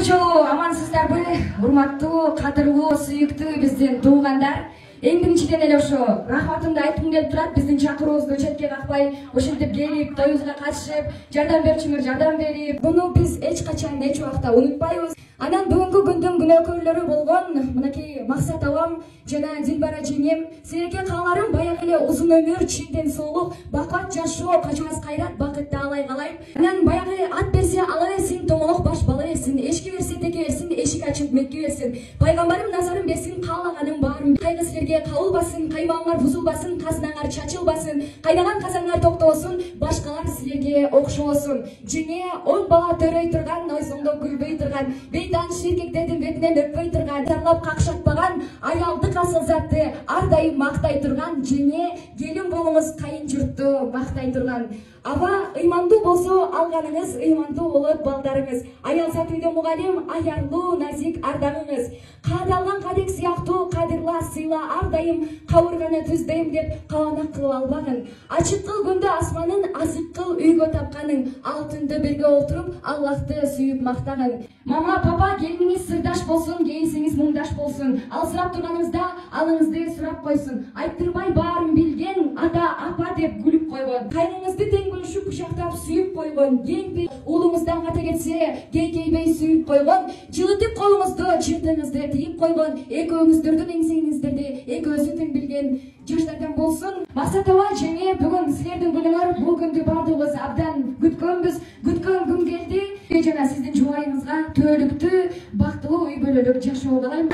жолу амансыздарбы, урматтуу, кадырлуу, сүйүктүү биздин туугандар. Эң биринчиден эле ошо рахматымды айткым келип турат. Биздин чакыруубузду четке какпай, ошентип келип, тоюбузга катышып, жардам берчиңер, жардам берип, буну биз эч качан, эч убакта унутпайбыз. Анан бүгүнкү күндүн күнөөкөрлөрү болгон мынакей Максат абам жана Дилбара жеңем, силерге кааларым баягы эле узун өмүр, чынден соолук, бакыт жашоо, качмас кайрат, бакытты алай калайм. Анан баягы ат берсе ала берсин, томолок баш бала берсин, эшикке берсе теке берсин, эшик ачып мекке берсин. Пайгамбарым назарын берсин, каалаганым баарын. Кайгы силерге кабылбасын, каймаңар бузулбасын, казынаңар чачылбасын, кайнаган казаңар токтобосун, башкалар силерге окшобосун. Жеңе 10 бала төрөй турган, ойсоңдо күлбөй турган, бейтаныш эркектердин бетинен өппөй турган, тарлап какшатпаган, аялдык асыл затты ар дайым мактай турган, жеңе келин болуңуз кайын журтту мактай турган. Аба ыймандуу болсо алганыңыз, ыймандуу болот балдарыңыз. Аял зат үйдө мугалим, аярлуу, назик ардагыңыз. Каадалган кадек сыяктуу кадырла, сыйла ар дайым, кабырганы түздейм деп кабанак кылып албагын. Ачык кыл күндө асманын, азык кыл үйгө тапканың, алтынды бирге олтуруп, Аллахты сүйүп мактагын. Мама, папа, келиниңиз сырдаш болсун, кейинсиңиз муңдаш болсун. Алсырап турганыңызда алыңызды сурап койсун. Айттырбай баарын билген, ата, апа деп күлүп койгон. Кайныңызды тең бөлүшүп, кучактап сүйүп койгон. Кеңпи уулуңуздан ката кетсе, кейкейбей сүйүп койгон. Жылытып колуңузду, чыртыңызды тыйып койгон. Экөөңүздөрдүн эңсеңиздерди экөөсү тең билген жаштардан болсун. Максат аба, жеңе, бүгүн силердин күнүңөр, бул күндү баардыгыбыз абдан күткөнбүз. Күткөн күн келди. Жана сиздин жубайыңызга түбөлүктүү, бактылуу үй бүлөлүк жашоо каалайм.